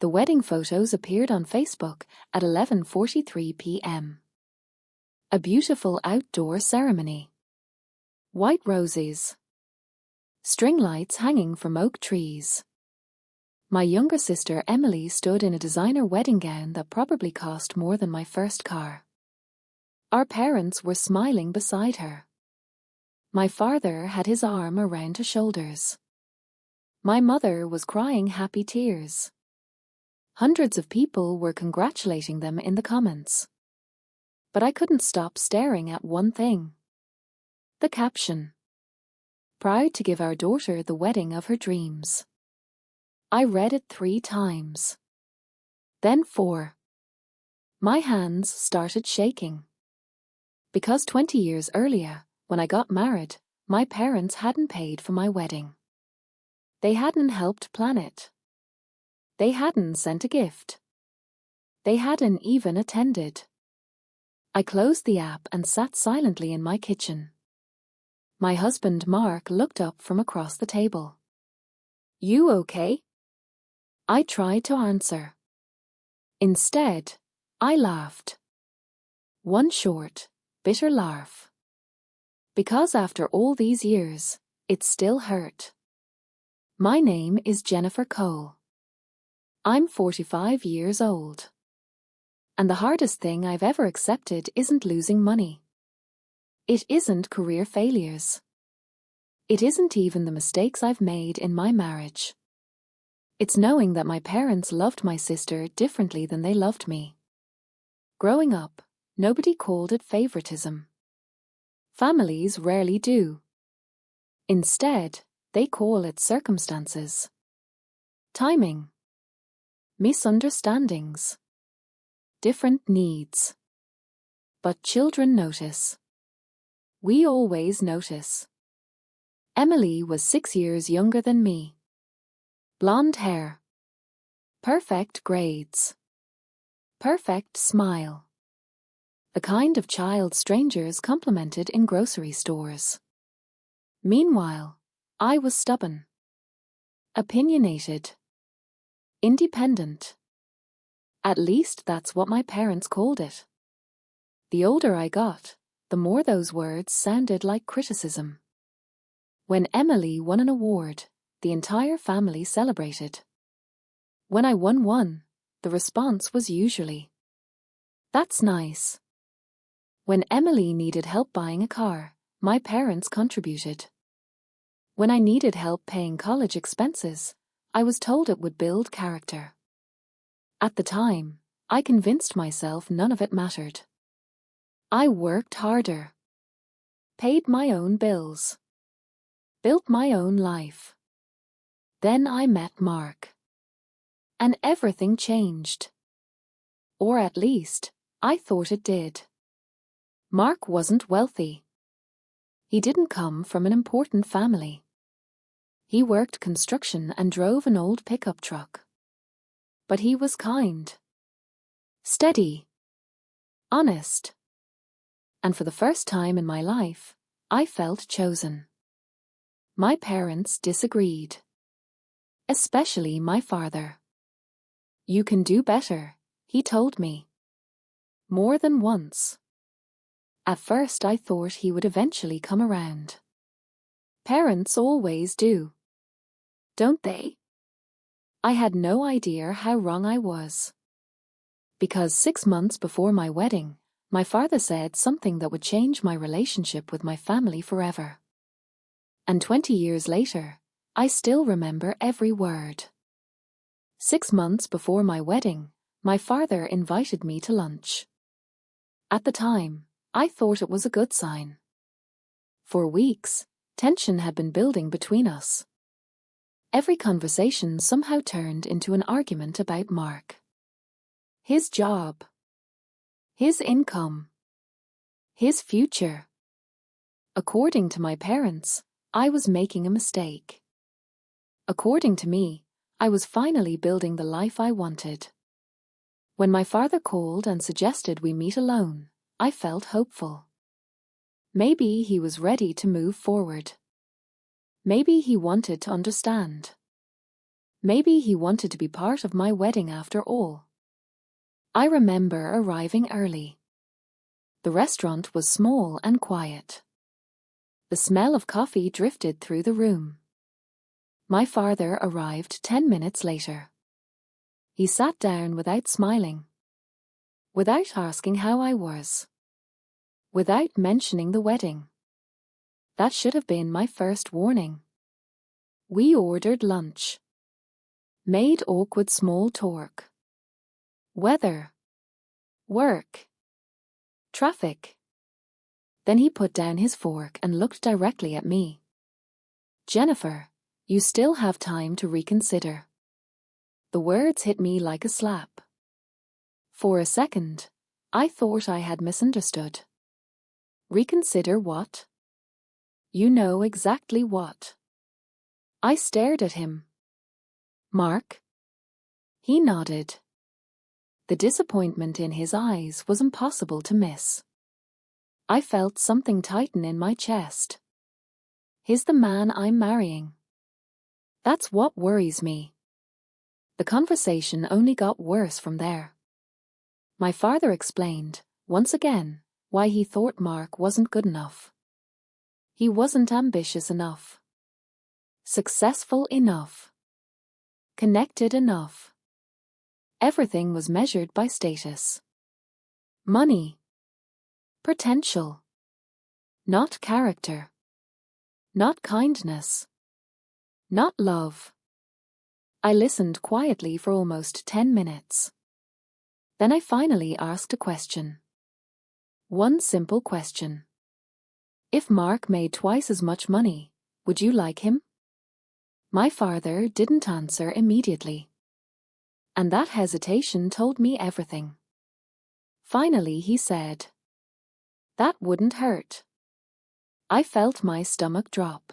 The wedding photos appeared on Facebook at 11:43 p.m. A beautiful outdoor ceremony. White roses. String lights hanging from oak trees. My younger sister Emily stood in a designer wedding gown that probably cost more than my first car. Our parents were smiling beside her. My father had his arm around her shoulders. My mother was crying happy tears. Hundreds of people were congratulating them in the comments. But I couldn't stop staring at one thing. The caption. Proud to give our daughter the wedding of her dreams. I read it 3 times. Then 4. My hands started shaking. Because 20 years earlier, when I got married, my parents hadn't paid for my wedding. They hadn't helped plan it. They hadn't sent a gift. They hadn't even attended. I closed the app and sat silently in my kitchen. My husband Mark looked up from across the table. "You okay?" I tried to answer. Instead, I laughed. One short, bitter laugh. Because after all these years, it still hurt. My name is Jennifer Cole. I'm 45 years old. And the hardest thing I've ever accepted isn't losing money. It isn't career failures. It isn't even the mistakes I've made in my marriage. It's knowing that my parents loved my sister differently than they loved me. Growing up, nobody called it favoritism. Families rarely do. Instead, they call it circumstances. Timing. Misunderstandings. Different needs. But children notice. We always notice. Emily was 6 years younger than me. Blonde hair. Perfect grades. Perfect smile. The kind of child strangers complimented in grocery stores. Meanwhile, I was stubborn. Opinionated. Independent. At least that's what my parents called it. The older I got, the more those words sounded like criticism. When Emily won an award, the entire family celebrated. When I won one, the response was usually, "That's nice." When Emily needed help buying a car, my parents contributed. When I needed help paying college expenses, I was told it would build character. At the time, I convinced myself none of it mattered. I worked harder. Paid my own bills. Built my own life. Then I met Mark. And everything changed. Or at least, I thought it did. Mark wasn't wealthy. He didn't come from an important family. He worked construction and drove an old pickup truck. But he was kind. Steady. Honest. And for the first time in my life, I felt chosen. My parents disagreed. Especially my father. "You can do better," he told me. More than once. At first I thought he would eventually come around. Parents always do. Don't they? I had no idea how wrong I was. Because 6 months before my wedding, my father said something that would change my relationship with my family forever. And 20 years later, I still remember every word. 6 months before my wedding, my father invited me to lunch. At the time, I thought it was a good sign. For weeks, tension had been building between us. Every conversation somehow turned into an argument about Mark. His job. His income. His future. According to my parents, I was making a mistake. According to me, I was finally building the life I wanted. When my father called and suggested we meet alone, I felt hopeful. Maybe he was ready to move forward. Maybe he wanted to understand. Maybe he wanted to be part of my wedding after all. I remember arriving early. The restaurant was small and quiet. The smell of coffee drifted through the room. My father arrived 10 minutes later. He sat down without smiling, without asking how I was, without mentioning the wedding. That should have been my first warning. We ordered lunch. Made awkward small talk. Weather. Work. Traffic. Then he put down his fork and looked directly at me. Jennifer, you still have time to reconsider. The words hit me like a slap. For a second, I thought I had misunderstood. Reconsider what? You know exactly what. I stared at him. Mark? He nodded. The disappointment in his eyes was impossible to miss. I felt something tighten in my chest. He's the man I'm marrying. That's what worries me. The conversation only got worse from there. My father explained, once again, why he thought Mark wasn't good enough. He wasn't ambitious enough. Successful enough. Connected enough. Everything was measured by status. Money. Potential. Not character. Not kindness. Not love. I listened quietly for almost 10 minutes. Then I finally asked a question. One simple question. If Mark made twice as much money, would you like him? My father didn't answer immediately. And that hesitation told me everything. Finally he said, "That wouldn't hurt." I felt my stomach drop.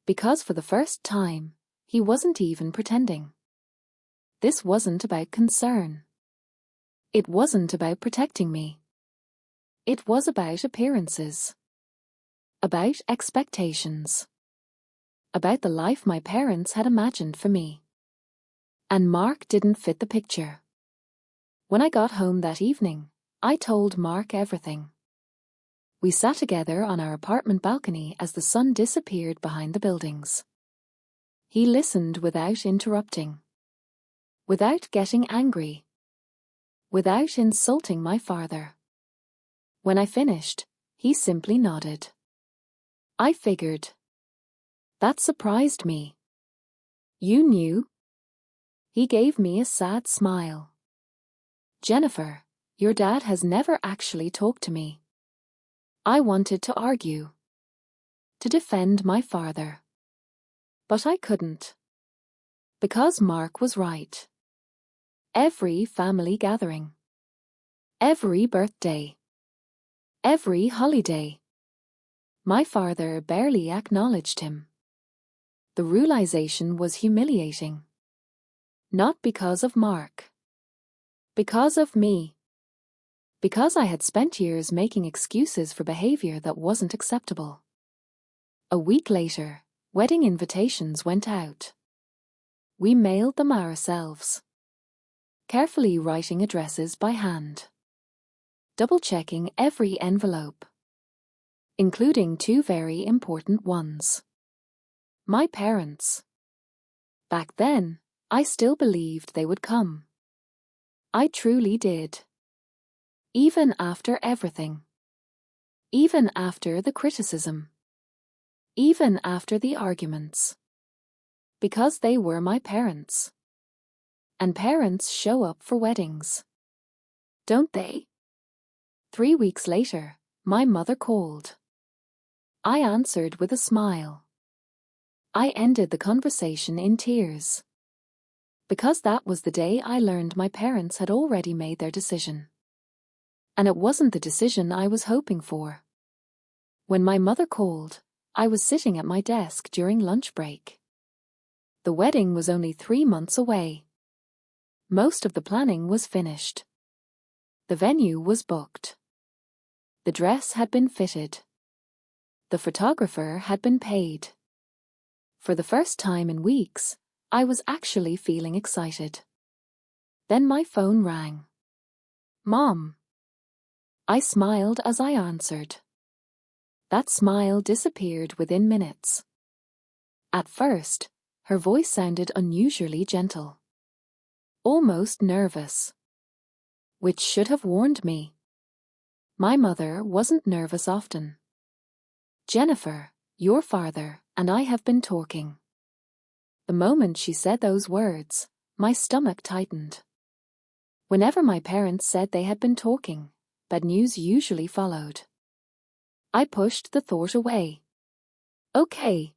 Because for the first time, he wasn't even pretending. This wasn't about concern. It wasn't about protecting me. It was about appearances. About expectations. About the life my parents had imagined for me. And Mark didn't fit the picture. When I got home that evening, I told Mark everything. We sat together on our apartment balcony as the sun disappeared behind the buildings. He listened without interrupting. Without getting angry. Without insulting my father. When I finished, he simply nodded. I figured. That surprised me. You knew? He gave me a sad smile. Jennifer, your dad has never actually talked to me. I wanted to argue. To defend my father. But I couldn't. Because Mark was right. Every family gathering. Every birthday. Every holiday. My father barely acknowledged him. The realization was humiliating. Not because of Mark. Because of me. Because I had spent years making excuses for behavior that wasn't acceptable. A week later, wedding invitations went out. We mailed them ourselves. Carefully writing addresses by hand. Double-checking every envelope. Including two very important ones. My parents. Back then, I still believed they would come. I truly did. Even after everything. Even after the criticism. Even after the arguments. Because they were my parents. And parents show up for weddings. Don't they? 3 weeks later, my mother called. I answered with a smile. I ended the conversation in tears. Because that was the day I learned my parents had already made their decision. And it wasn't the decision I was hoping for. When my mother called, I was sitting at my desk during lunch break. The wedding was only 3 months away. Most of the planning was finished. The venue was booked. The dress had been fitted. The photographer had been paid. For the first time in weeks, I was actually feeling excited. Then my phone rang. Mom. I smiled as I answered. That smile disappeared within minutes. At first, her voice sounded unusually gentle. Almost nervous. Which should have warned me. My mother wasn't nervous often. Jennifer, your father and I have been talking. The moment she said those words, my stomach tightened. Whenever my parents said they had been talking, bad news usually followed. I pushed the thought away. Okay.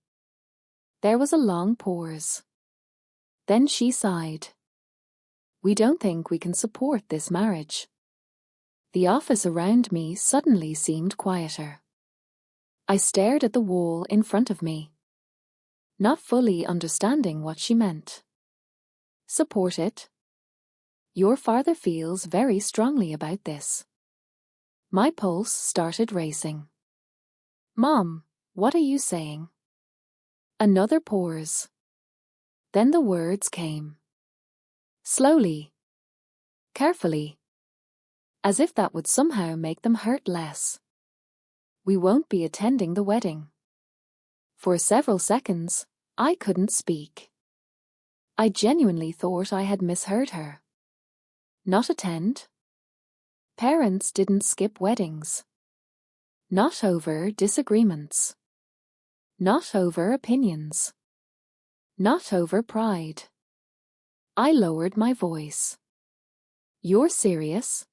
There was a long pause. Then she sighed. We don't think we can support this marriage. The office around me suddenly seemed quieter. I stared at the wall in front of me, not fully understanding what she meant. Support it? Your father feels very strongly about this. My pulse started racing. Mom, what are you saying? Another pause. Then the words came. Slowly. Carefully. As if that would somehow make them hurt less. We won't be attending the wedding. For several seconds, I couldn't speak. I genuinely thought I had misheard her. Not attend? Parents didn't skip weddings. Not over disagreements. Not over opinions. Not over pride. I lowered my voice. You're serious?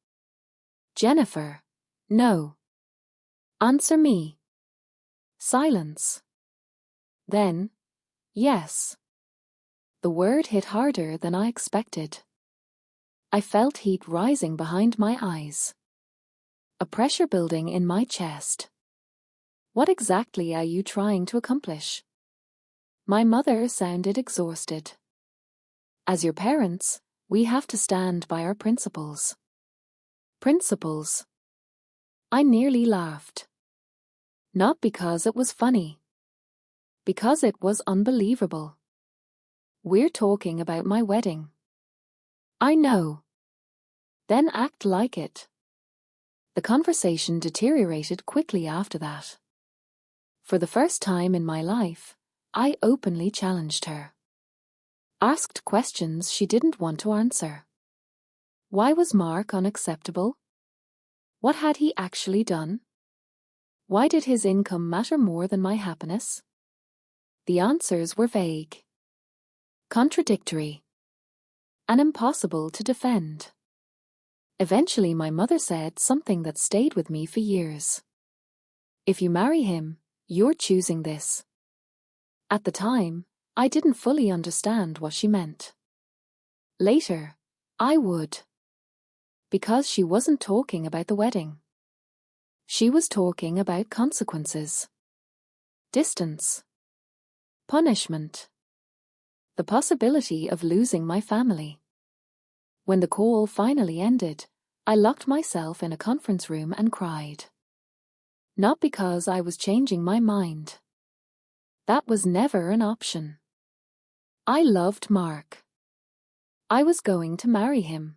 Jennifer, no. Answer me. Silence. Then, yes. The word hit harder than I expected. I felt heat rising behind my eyes. A pressure building in my chest. What exactly are you trying to accomplish? My mother sounded exhausted. As your parents, we have to stand by our principles. Principles. I nearly laughed. Not because it was funny. Because it was unbelievable. We're talking about my wedding. I know. Then act like it. The conversation deteriorated quickly after that. For the first time in my life, I openly challenged her. Asked questions she didn't want to answer. Why was Mark unacceptable? What had he actually done? Why did his income matter more than my happiness? The answers were vague. Contradictory. And impossible to defend. Eventually my mother said something that stayed with me for years. If you marry him, you're choosing this. At the time, I didn't fully understand what she meant. Later, I would. Because she wasn't talking about the wedding. She was talking about consequences. Distance. Punishment. The possibility of losing my family. When the call finally ended, I locked myself in a conference room and cried. Not because I was changing my mind. That was never an option. I loved Mark. I was going to marry him.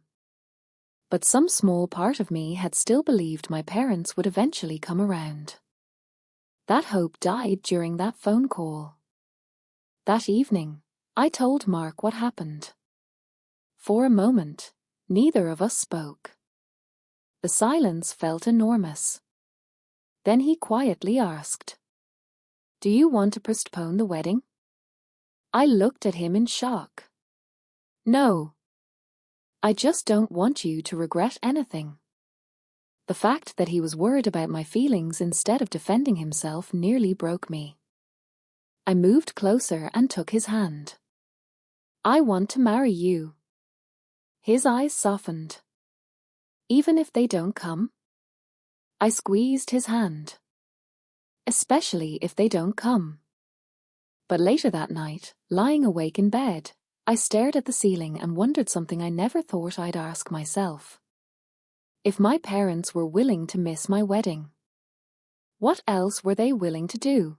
But some small part of me had still believed my parents would eventually come around. That hope died during that phone call. That evening, I told Mark what happened. For a moment, neither of us spoke. The silence felt enormous. Then he quietly asked, "Do you want to postpone the wedding?" I looked at him in shock. No. I just don't want you to regret anything. The fact that he was worried about my feelings instead of defending himself nearly broke me. I moved closer and took his hand. I want to marry you. His eyes softened. Even if they don't come? I squeezed his hand. Especially if they don't come. But later that night, lying awake in bed, I stared at the ceiling and wondered something I never thought I'd ask myself. If my parents were willing to miss my wedding, what else were they willing to do?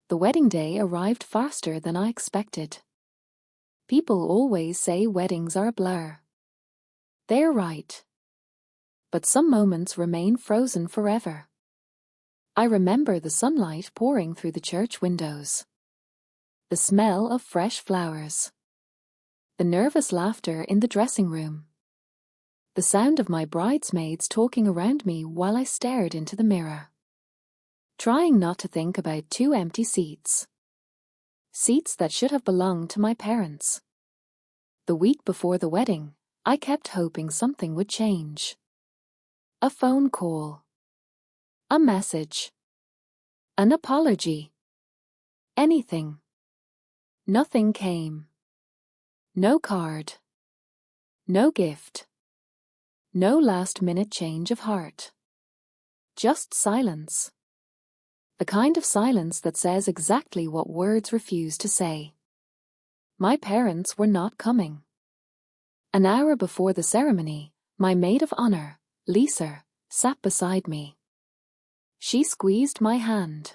The wedding day arrived faster than I expected. People always say weddings are a blur. They're right. But some moments remain frozen forever. I remember the sunlight pouring through the church windows. The smell of fresh flowers. The nervous laughter in the dressing room. The sound of my bridesmaids talking around me while I stared into the mirror. Trying not to think about 2 empty seats. Seats that should have belonged to my parents. The week before the wedding, I kept hoping something would change. A phone call. A message. An apology. Anything. Nothing came. No card. No gift. No last-minute change of heart. Just silence. The kind of silence that says exactly what words refuse to say. My parents were not coming. An hour before the ceremony, my maid of honor, Lisa, sat beside me. She squeezed my hand.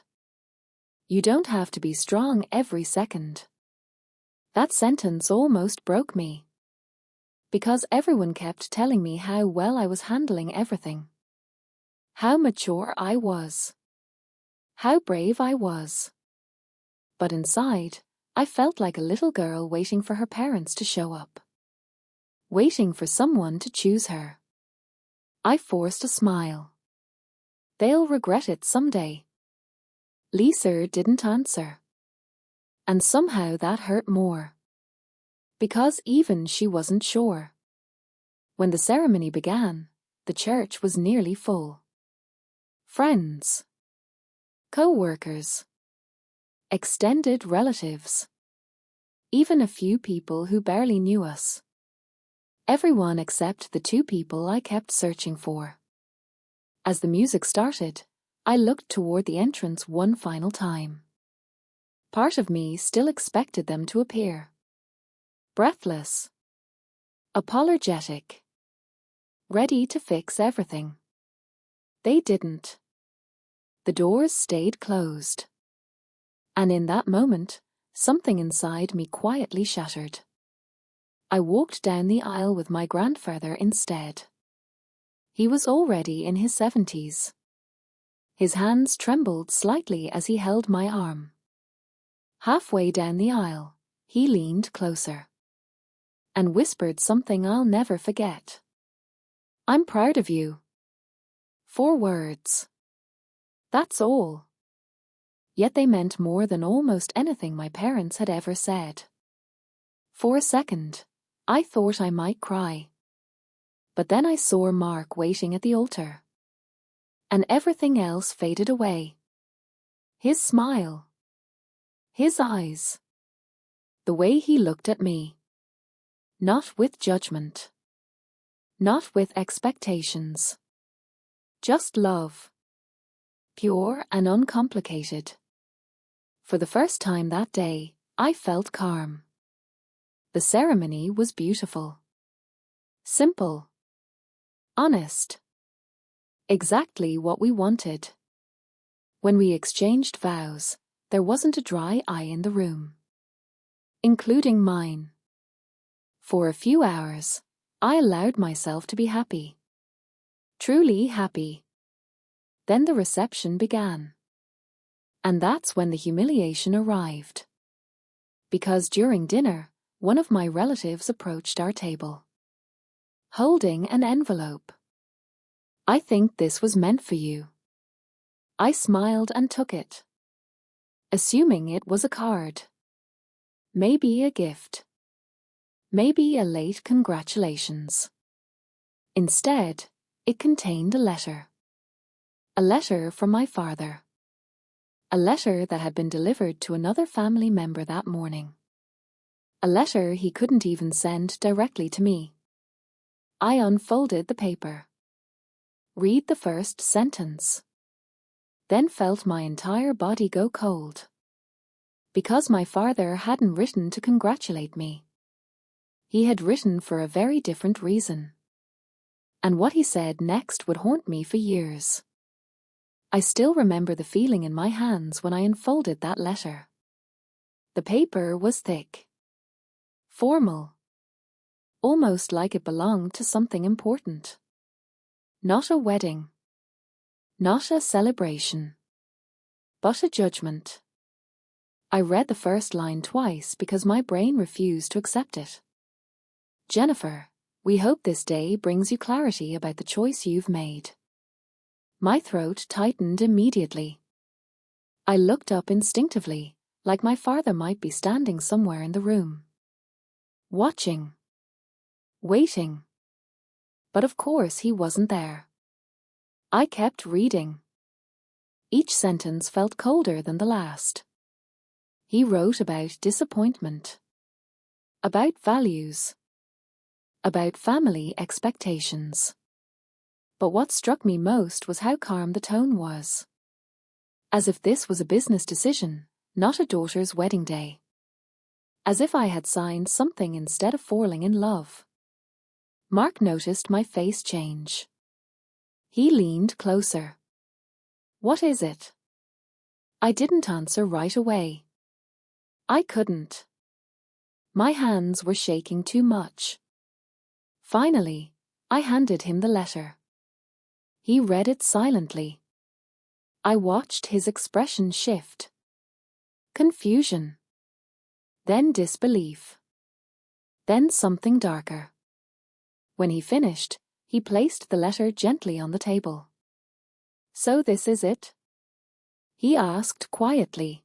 You don't have to be strong every second. That sentence almost broke me. Because everyone kept telling me how well I was handling everything. How mature I was. How brave I was. But inside, I felt like a little girl waiting for her parents to show up. Waiting for someone to choose her. I forced a smile. They'll regret it someday. Lisa didn't answer. And somehow that hurt more. Because even she wasn't sure. When the ceremony began, the church was nearly full. Friends. Co-workers. Extended relatives. Even a few people who barely knew us. Everyone except the 2 people I kept searching for. As the music started, I looked toward the entrance one final time. Part of me still expected them to appear. Breathless. Apologetic. Ready to fix everything. They didn't. The doors stayed closed. And in that moment, something inside me quietly shattered. I walked down the aisle with my grandfather instead. He was already in his 70s. His hands trembled slightly as he held my arm. Halfway down the aisle, he leaned closer. And whispered something I'll never forget. I'm proud of you. 4 words. That's all. Yet they meant more than almost anything my parents had ever said. For a second, I thought I might cry. But then I saw Mark waiting at the altar. And everything else faded away. His smile. His eyes. The way he looked at me. Not with judgment. Not with expectations. Just love. Pure and uncomplicated. For the first time that day, I felt calm. The ceremony was beautiful. Simple. Honest. Exactly what we wanted. When we exchanged vows, there wasn't a dry eye in the room. Including mine. For a few hours, I allowed myself to be happy. Truly happy. Then the reception began. And that's when the humiliation arrived. Because during dinner, one of my relatives approached our table. Holding an envelope. I think this was meant for you. I smiled and took it. Assuming it was a card. Maybe a gift. Maybe a late congratulations. Instead, it contained a letter. A letter from my father. A letter that had been delivered to another family member that morning. A letter he couldn't even send directly to me. I unfolded the paper. Read the first sentence. Then felt my entire body go cold. Because my father hadn't written to congratulate me. He had written for a very different reason. And what he said next would haunt me for years. I still remember the feeling in my hands when I unfolded that letter. The paper was thick. Formal. Almost like it belonged to something important. Not a wedding. Not a celebration. But a judgment. I read the first line twice because my brain refused to accept it. Jennifer, we hope this day brings you clarity about the choice you've made. My throat tightened immediately. I looked up instinctively, like my father might be standing somewhere in the room. Watching. Waiting. But of course he wasn't there. I kept reading. Each sentence felt colder than the last. He wrote about disappointment. About values. About family expectations. But what struck me most was how calm the tone was. As if this was a business decision, not a daughter's wedding day. As if I had signed something instead of falling in love. Mark noticed my face change. He leaned closer. What is it? I didn't answer right away. I couldn't. My hands were shaking too much. Finally, I handed him the letter. He read it silently. I watched his expression shift. Confusion. Then disbelief. Then something darker. When he finished, he placed the letter gently on the table. So this is it? He asked quietly.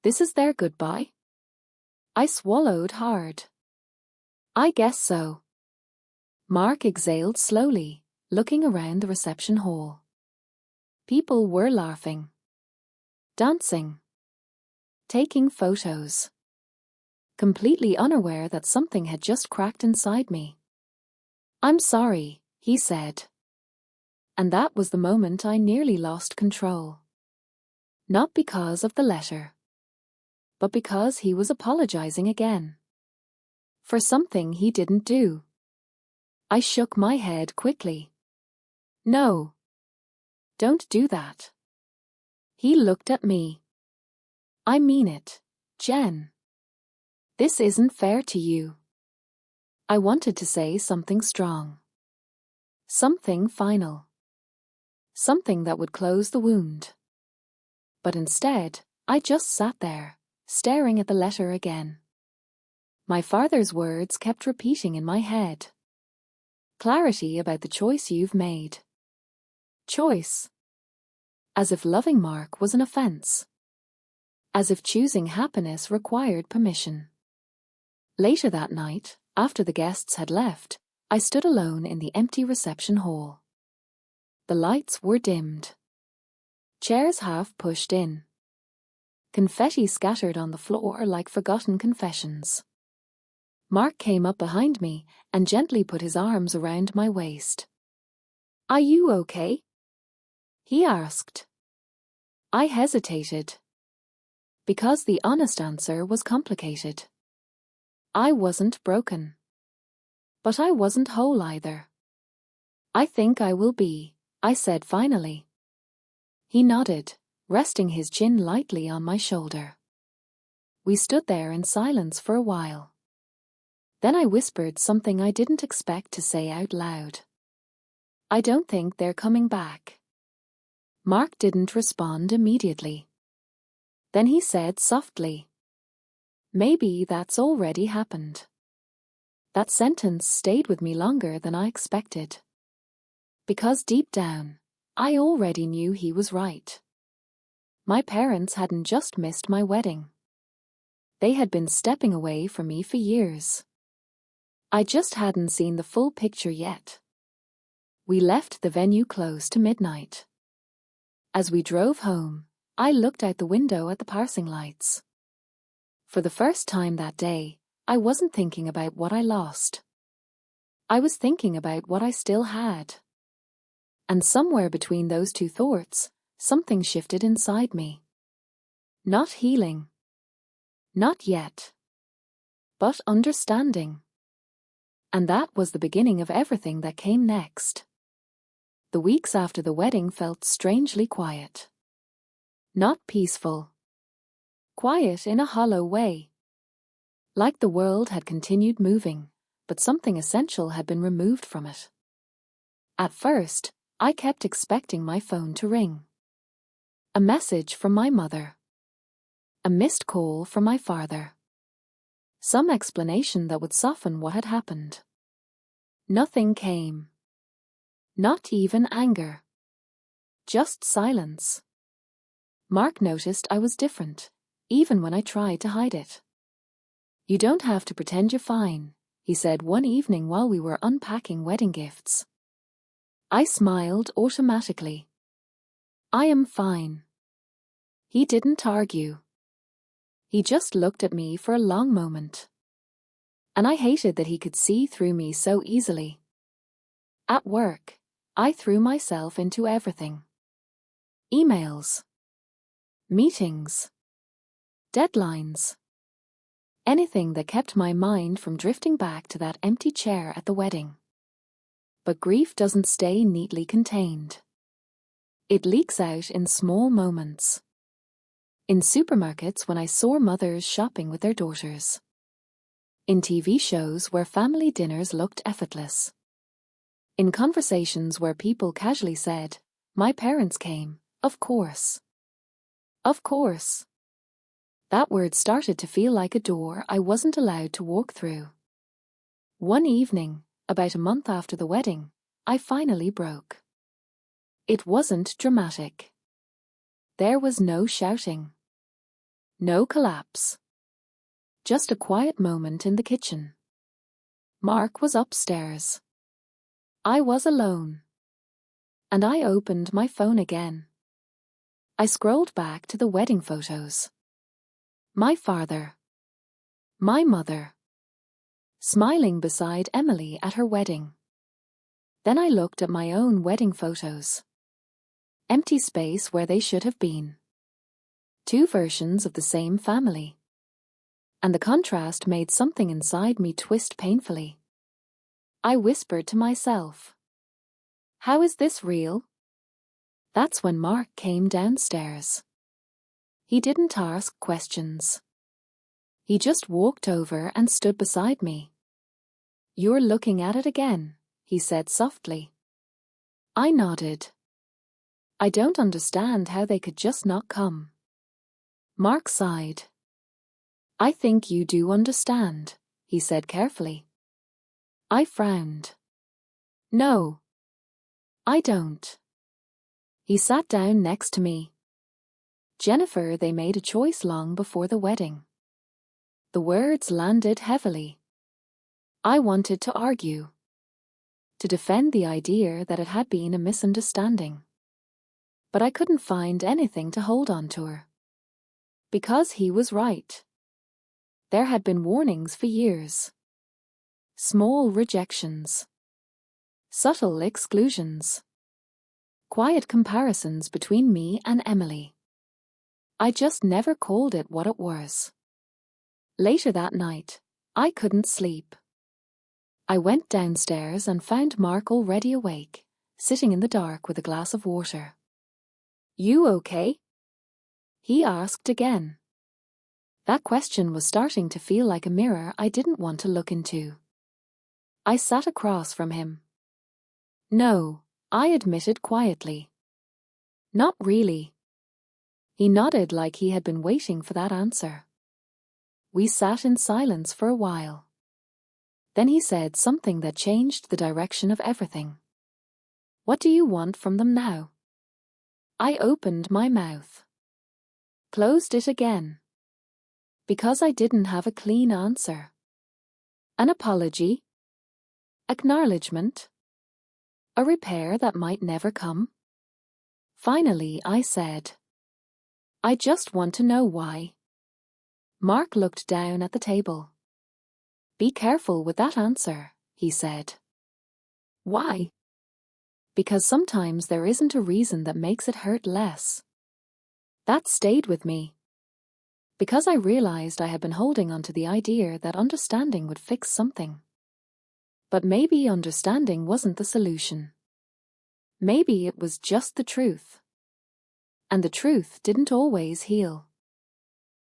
This is their goodbye? I swallowed hard. I guess so. Mark exhaled slowly, looking around the reception hall. People were laughing. Dancing. Taking photos. Completely unaware that something had just cracked inside me. I'm sorry, he said. And that was the moment I nearly lost control. Not because of the letter. But because he was apologizing again. For something he didn't do. I shook my head quickly. No. Don't do that. He looked at me. I mean it, Jen. This isn't fair to you. I wanted to say something strong. Something final. Something that would close the wound. But instead, I just sat there, staring at the letter again. My father's words kept repeating in my head. Clarity about the choice you've made. Choice. As if loving Mark was an offense. As if choosing happiness required permission. Later that night, after the guests had left, I stood alone in the empty reception hall. The lights were dimmed. Chairs half pushed in. Confetti scattered on the floor like forgotten confessions. Mark came up behind me and gently put his arms around my waist. Are you okay? He asked. I hesitated. Because the honest answer was complicated. I wasn't broken. But I wasn't whole either. I think I will be, I said finally. He nodded, resting his chin lightly on my shoulder. We stood there in silence for a while. Then I whispered something I didn't expect to say out loud. I don't think they're coming back. Mark didn't respond immediately. Then he said softly, maybe that's already happened. That sentence stayed with me longer than I expected. Because deep down, I already knew he was right. My parents hadn't just missed my wedding. They had been stepping away from me for years. I just hadn't seen the full picture yet. We left the venue close to midnight. As we drove home, I looked out the window at the passing lights. For the first time that day, I wasn't thinking about what I lost. I was thinking about what I still had. And somewhere between those two thoughts, something shifted inside me. Not healing. Not yet. But understanding. And that was the beginning of everything that came next. The weeks after the wedding felt strangely quiet. Not peaceful. Quiet in a hollow way. Like the world had continued moving, but something essential had been removed from it. At first, I kept expecting my phone to ring. A message from my mother. A missed call from my father. Some explanation that would soften what had happened. Nothing came. Not even anger. Just silence. Mark noticed I was different, even when I tried to hide it. "You don't have to pretend you're fine," he said one evening while we were unpacking wedding gifts. I smiled automatically. "I am fine." He didn't argue. He just looked at me for a long moment. And I hated that he could see through me so easily. At work, I threw myself into everything. Emails. Meetings. Deadlines. Anything that kept my mind from drifting back to that empty chair at the wedding. But grief doesn't stay neatly contained. It leaks out in small moments. In supermarkets when I saw mothers shopping with their daughters. In TV shows where family dinners looked effortless. In conversations where people casually said, "My parents came, of course." Of course. That word started to feel like a door I wasn't allowed to walk through. One evening, about a month after the wedding, I finally broke. It wasn't dramatic. There was no shouting. No collapse. Just a quiet moment in the kitchen. Mark was upstairs. I was alone. And I opened my phone again. I scrolled back to the wedding photos. My father. My mother. Smiling beside Emily at her wedding. Then I looked at my own wedding photos. Empty space where they should have been. Two versions of the same family. And the contrast made something inside me twist painfully. I whispered to myself, "How is this real?" That's when Mark came downstairs. He didn't ask questions. He just walked over and stood beside me. "You're looking at it again," he said softly. I nodded. "I don't understand how they could just not come." Mark sighed. "I think you do understand," he said carefully. I frowned. "No. I don't." He sat down next to me. "Jennifer, they made a choice long before the wedding." The words landed heavily. I wanted to argue. To defend the idea that it had been a misunderstanding. But I couldn't find anything to hold on to her. Because he was right. There had been warnings for years. Small rejections. Subtle exclusions. Quiet comparisons between me and Emily. I just never called it what it was. Later that night, I couldn't sleep. I went downstairs and found Mark already awake, sitting in the dark with a glass of water. "You okay?" he asked again. That question was starting to feel like a mirror I didn't want to look into. I sat across from him. "No," I admitted quietly. "Not really." He nodded like he had been waiting for that answer. We sat in silence for a while. Then he said something that changed the direction of everything. "What do you want from them now?" I opened my mouth. Closed it again. Because I didn't have a clean answer. An apology? Acknowledgement? A repair that might never come? Finally, I said, "I just want to know why." Mark looked down at the table. "Be careful with that answer," he said. "Why?" "Because sometimes there isn't a reason that makes it hurt less." That stayed with me. Because I realized I had been holding on to the idea that understanding would fix something. But maybe understanding wasn't the solution. Maybe it was just the truth. And the truth didn't always heal.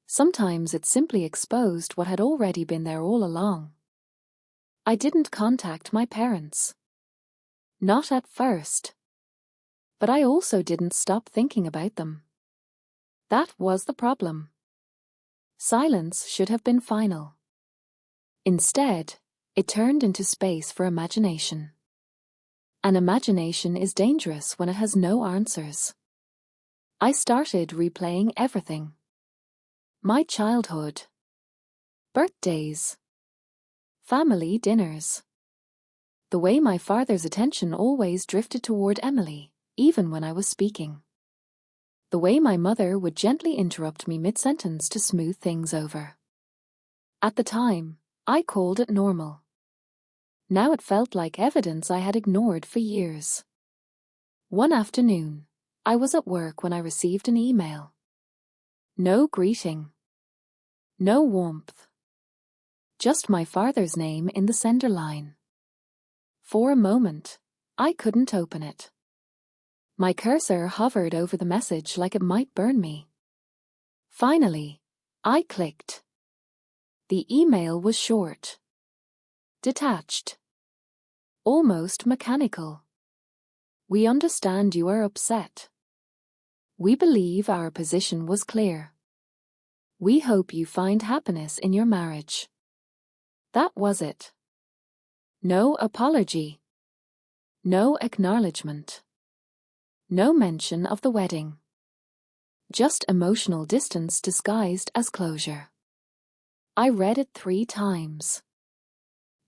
Sometimes it simply exposed what had already been there all along. I didn't contact my parents. Not at first. But I also didn't stop thinking about them. That was the problem. Silence should have been final. Instead, it turned into space for imagination. And imagination is dangerous when it has no answers. I started replaying everything. My childhood. Birthdays. Family dinners. The way my father's attention always drifted toward Emily, even when I was speaking. The way my mother would gently interrupt me mid-sentence to smooth things over. At the time, I called it normal. Now it felt like evidence I had ignored for years. One afternoon, I was at work when I received an email. No greeting. No warmth. Just my father's name in the sender line. For a moment, I couldn't open it. My cursor hovered over the message like it might burn me. Finally, I clicked. The email was short. Detached. Almost mechanical. We understand you are upset. We believe our position was clear. We hope you find happiness in your marriage. That was it. No apology. No acknowledgement. No mention of the wedding. Just emotional distance disguised as closure. I read it 3 times.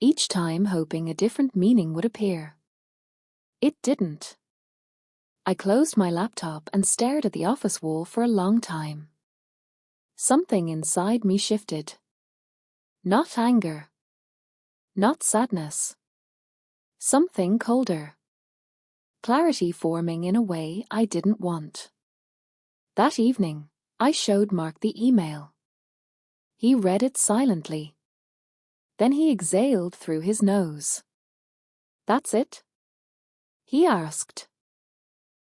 Each time hoping a different meaning would appear. It didn't. I closed my laptop and stared at the office wall for a long time. Something inside me shifted. Not anger. Not sadness. Something colder. Clarity forming in a way I didn't want. That evening, I showed Mark the email. He read it silently. Then he exhaled through his nose. That's it? He asked.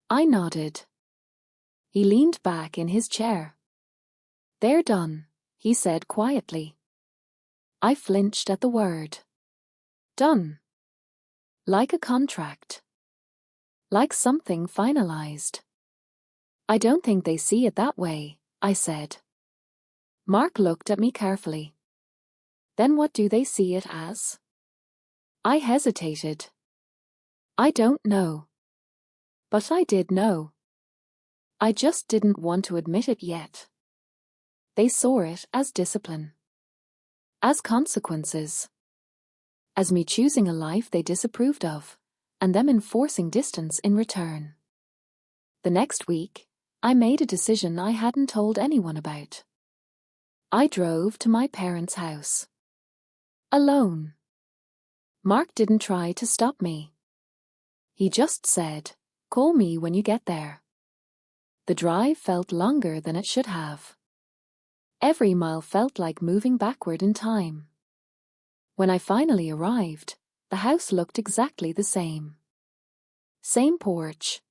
I nodded. He leaned back in his chair. They're done, he said quietly. I flinched at the word. Done. Like a contract. Like something finalized. I don't think they see it that way, I said. Mark looked at me carefully. Then what do they see it as? I hesitated. I don't know. But I did know. I just didn't want to admit it yet. They saw it as discipline. As consequences. As me choosing a life they disapproved of, and them enforcing distance in return. The next week, I made a decision I hadn't told anyone about. I drove to my parents' house. Alone. Mark didn't try to stop me. He just said, "Call me when you get there." The drive felt longer than it should have. Every mile felt like moving backward in time. When I finally arrived, the house looked exactly the same. Same porch.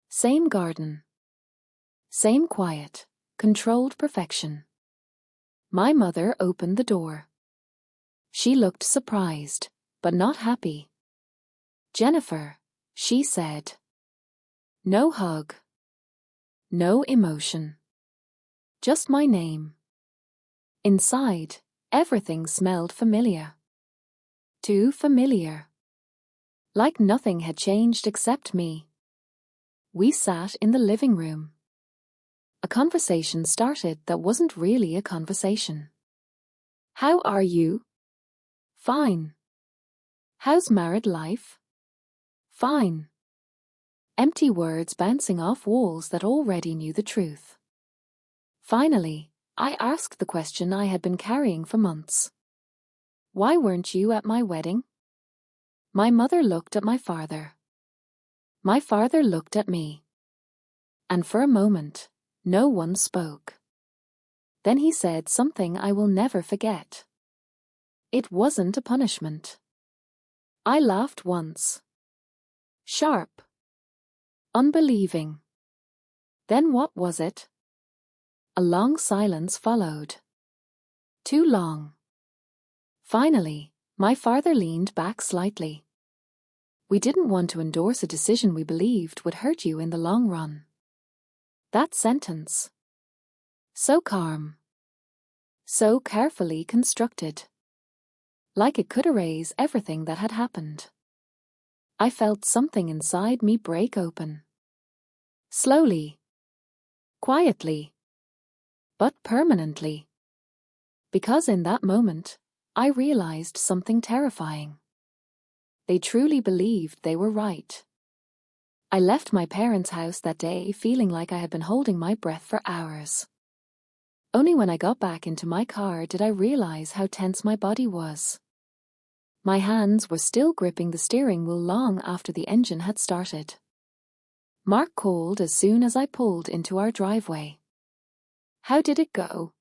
Same garden. Same quiet, controlled perfection. My mother opened the door. She looked surprised, but not happy. Jennifer, she said. No hug. No emotion. Just my name. Inside, everything smelled familiar. Too familiar. Like nothing had changed except me. We sat in the living room. A conversation started that wasn't really a conversation. How are you? Fine. How's married life? Fine. Empty words bouncing off walls that already knew the truth. Finally, I asked the question I had been carrying for months. Why weren't you at my wedding? My mother looked at my father. My father looked at me. And for a moment, no one spoke. Then he said something I will never forget. It wasn't a punishment. I laughed once. Sharp. Unbelieving. Then what was it? A long silence followed. Too long. Finally, my father leaned back slightly. We didn't want to endorse a decision we believed would hurt you in the long run. That sentence. So calm. So carefully constructed. Like it could erase everything that had happened. I felt something inside me break open. Slowly. Quietly. But permanently. Because in that moment, I realized something terrifying. They truly believed they were right. I left my parents' house that day feeling like I had been holding my breath for hours. Only when I got back into my car did I realize how tense my body was. My hands were still gripping the steering wheel long after the engine had started. Mark called as soon as I pulled into our driveway. How did it go?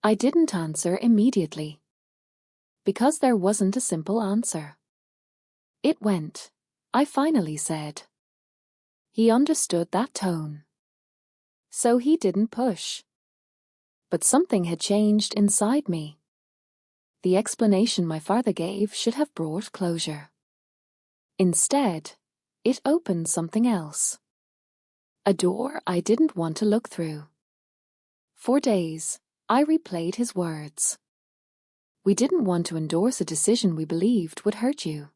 I didn't answer immediately. Because there wasn't a simple answer. It went, I finally said. He understood that tone. So he didn't push. But something had changed inside me. The explanation my father gave should have brought closure. Instead, it opened something else. A door I didn't want to look through. For days, I replayed his words. We didn't want to endorse a decision we believed would hurt you.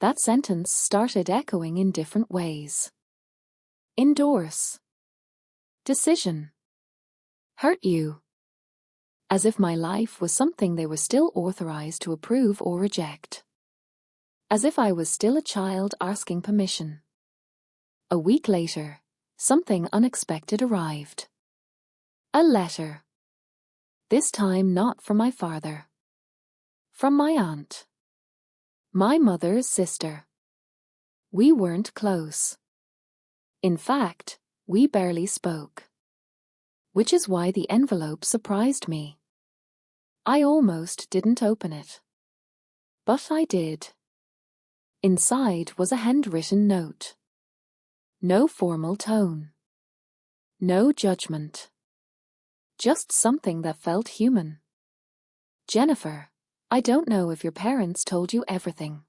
That sentence started echoing in different ways. Endorse. Decision. Hurt you. As if my life was something they were still authorized to approve or reject. As if I was still a child asking permission. A week later, something unexpected arrived. A letter. This time not from my father. From my aunt. My mother's sister. We weren't close. In fact, we barely spoke. Which is why the envelope surprised me. I almost didn't open it. But I did. Inside was a handwritten note. No formal tone. No judgment. Just something that felt human. Jennifer, I don't know if your parents told you everything.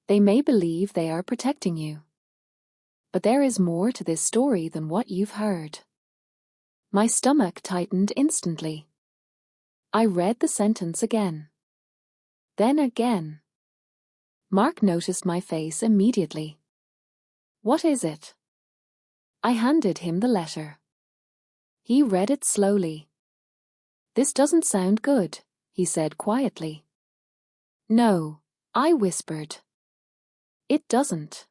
They may believe they are protecting you. But there is more to this story than what you've heard. My stomach tightened instantly. I read the sentence again. Then again. Mark noticed my face immediately. What is it? I handed him the letter. He read it slowly. This doesn't sound good, he said quietly. No, I whispered. It doesn't.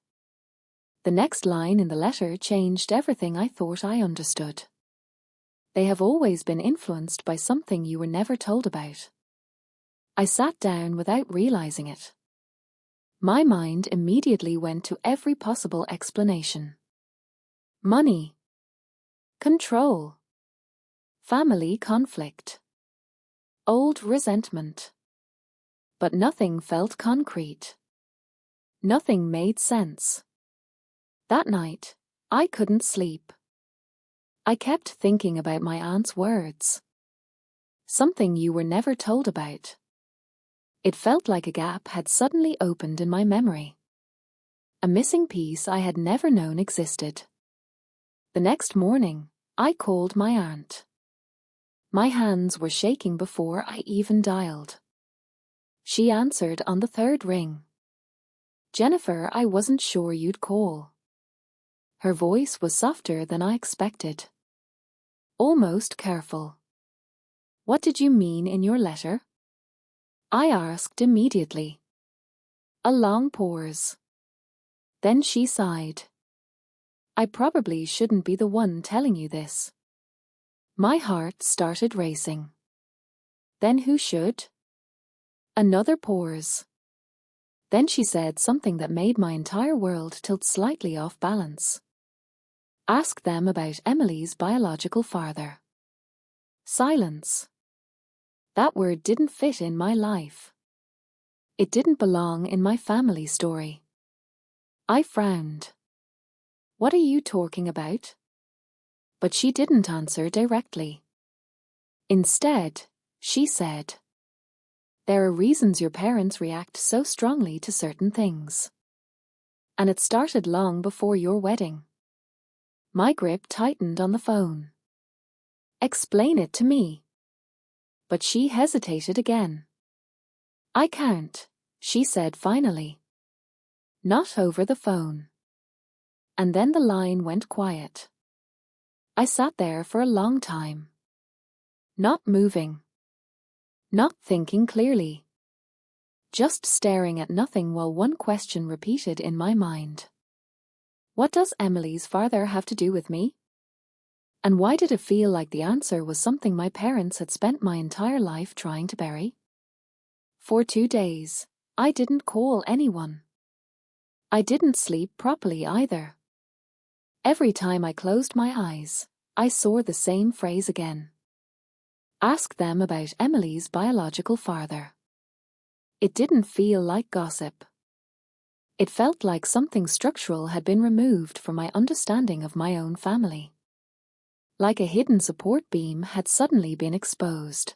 The next line in the letter changed everything I thought I understood. They have always been influenced by something you were never told about. I sat down without realizing it. My mind immediately went to every possible explanation. Money. Control. Family conflict. Old resentment. But nothing felt concrete. Nothing made sense. That night, I couldn't sleep. I kept thinking about my aunt's words. Something you were never told about. It felt like a gap had suddenly opened in my memory. A missing piece I had never known existed. The next morning, I called my aunt. My hands were shaking before I even dialed. She answered on the third ring. Jennifer, I wasn't sure you'd call. Her voice was softer than I expected. Almost careful. What did you mean in your letter? I asked immediately. A long pause. Then she sighed. I probably shouldn't be the one telling you this. My heart started racing. Then who should? Another pause. Then she said something that made my entire world tilt slightly off balance. Ask them about Emily's biological father. Silence. That word didn't fit in my life. It didn't belong in my family story. I frowned. What are you talking about? But she didn't answer directly. Instead, she said, "There are reasons your parents react so strongly to certain things. And it started long before your wedding." My grip tightened on the phone. "Explain it to me." But she hesitated again. "I can't," she said finally. "Not over the phone." And then the line went quiet. I sat there for a long time. Not moving. Not thinking clearly. Just staring at nothing while one question repeated in my mind. What does Emily's father have to do with me? And why did it feel like the answer was something my parents had spent my entire life trying to bury? For 2 days, I didn't call anyone. I didn't sleep properly either. Every time I closed my eyes, I saw the same phrase again. Ask them about Emily's biological father. It didn't feel like gossip. It felt like something structural had been removed from my understanding of my own family. Like a hidden support beam had suddenly been exposed.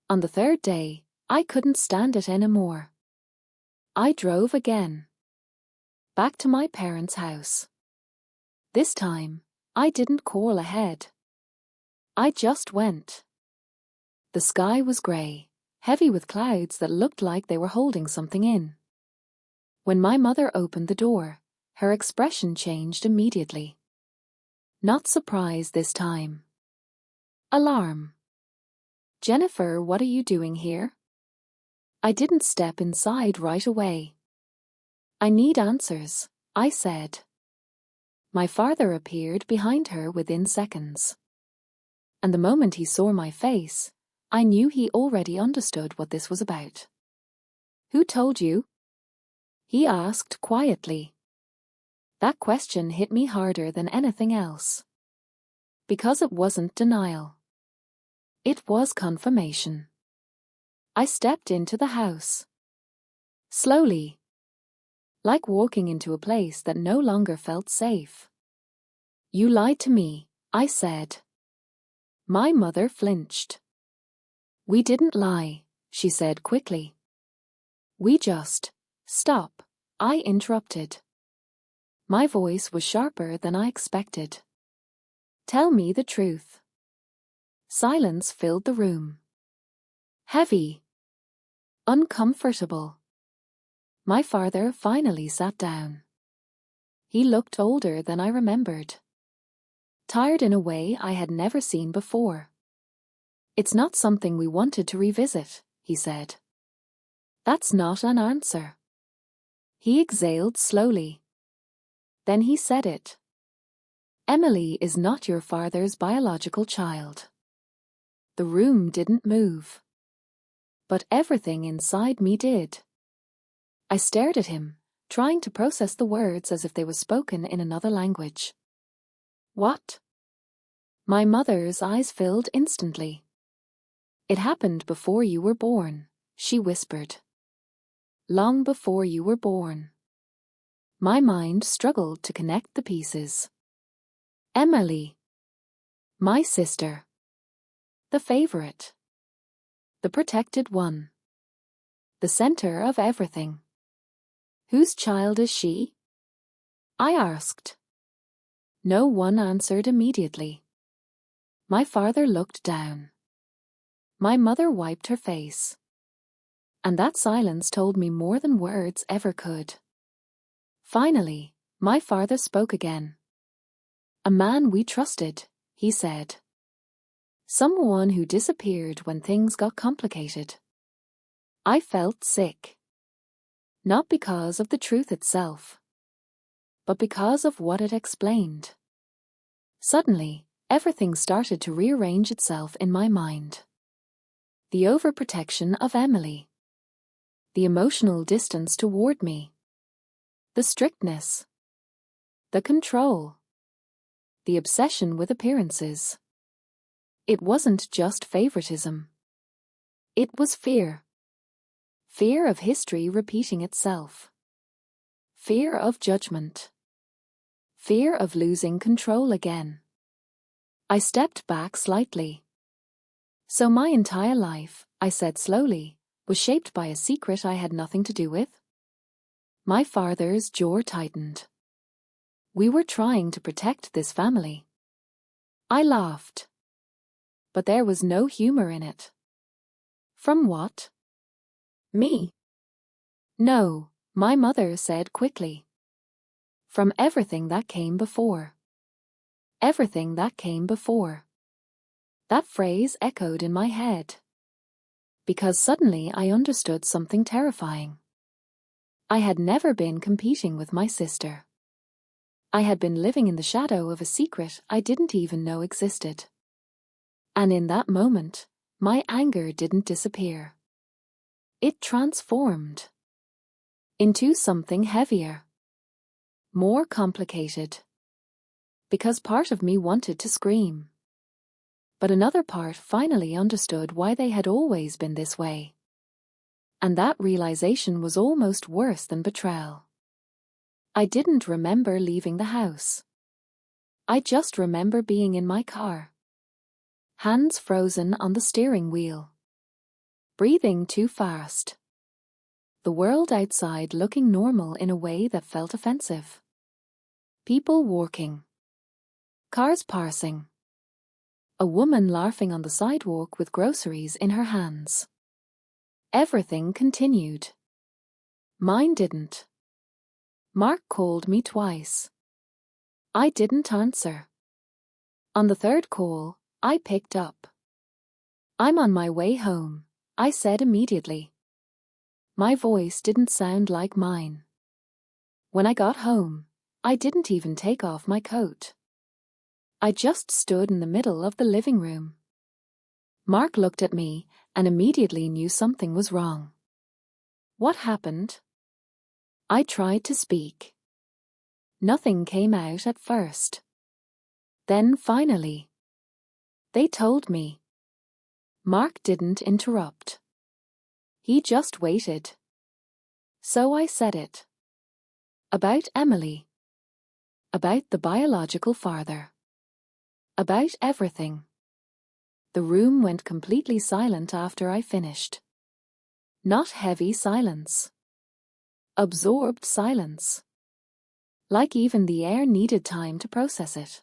On the 3rd day, I couldn't stand it anymore. I drove again. Back to my parents' house. This time, I didn't call ahead. I just went. The sky was grey, heavy with clouds that looked like they were holding something in. When my mother opened the door, her expression changed immediately. Not surprise this time. Alarm. "Jennifer, what are you doing here?" I didn't step inside right away. "I need answers," I said. My father appeared behind her within seconds. And the moment he saw my face, I knew he already understood what this was about. "Who told you?" he asked quietly. That question hit me harder than anything else. Because it wasn't denial. It was confirmation. I stepped into the house. Slowly. Like walking into a place that no longer felt safe. "You lied to me," I said. My mother flinched. "We didn't lie," she said quickly. "We just..." "Stop," I interrupted. My voice was sharper than I expected. "Tell me the truth." Silence filled the room. Heavy. Uncomfortable. My father finally sat down. He looked older than I remembered. Tired in a way I had never seen before. "It's not something we wanted to revisit," he said. "That's not an answer." He exhaled slowly. Then he said it. "Emily is not your father's biological child." The room didn't move. But everything inside me did. I stared at him, trying to process the words as if they were spoken in another language. "What?" My mother's eyes filled instantly. "It happened before you were born," she whispered. "Long before you were born." My mind struggled to connect the pieces. Emily. My sister. The favorite. The protected one. The center of everything. Whose child is she? I asked. No one answered immediately. My father looked down. My mother wiped her face. And that silence told me more than words ever could. Finally, my father spoke again. "A man we trusted," he said. "Someone who disappeared when things got complicated." I felt sick. Not because of the truth itself, but because of what it explained. Suddenly, everything started to rearrange itself in my mind. The overprotection of Emily. The emotional distance toward me. The strictness. The control. The obsession with appearances. It wasn't just favoritism. It was fear. Fear of history repeating itself. Fear of judgment. Fear of losing control again. I stepped back slightly. So my entire life, I said slowly, was shaped by a secret I had nothing to do with? My father's jaw tightened. We were trying to protect this family. I laughed. But there was no humor in it. From what? Me. No, my mother said quickly. From everything that came before. Everything that came before. That phrase echoed in my head. Because suddenly I understood something terrifying. I had never been competing with my sister. I had been living in the shadow of a secret I didn't even know existed. And in that moment, my anger didn't disappear. It transformed into something heavier, more complicated. Because part of me wanted to scream. But another part finally understood why they had always been this way. And that realization was almost worse than betrayal. I didn't remember leaving the house. I just remember being in my car. Hands frozen on the steering wheel. Breathing too fast. The world outside looking normal in a way that felt offensive. People walking. Cars passing. A woman laughing on the sidewalk with groceries in her hands. Everything continued. Mine didn't. Mark called me twice. I didn't answer. On the third call, I picked up. I'm on my way home, I said immediately. My voice didn't sound like mine. When I got home, I didn't even take off my coat. I just stood in the middle of the living room. Mark looked at me and immediately knew something was wrong. What happened? I tried to speak. Nothing came out at first. Then finally. They told me. Mark didn't interrupt. He just waited. So I said it. About Emily. About the biological father. About everything. The room went completely silent after I finished. Not heavy silence. Absorbed silence. Like even the air needed time to process it.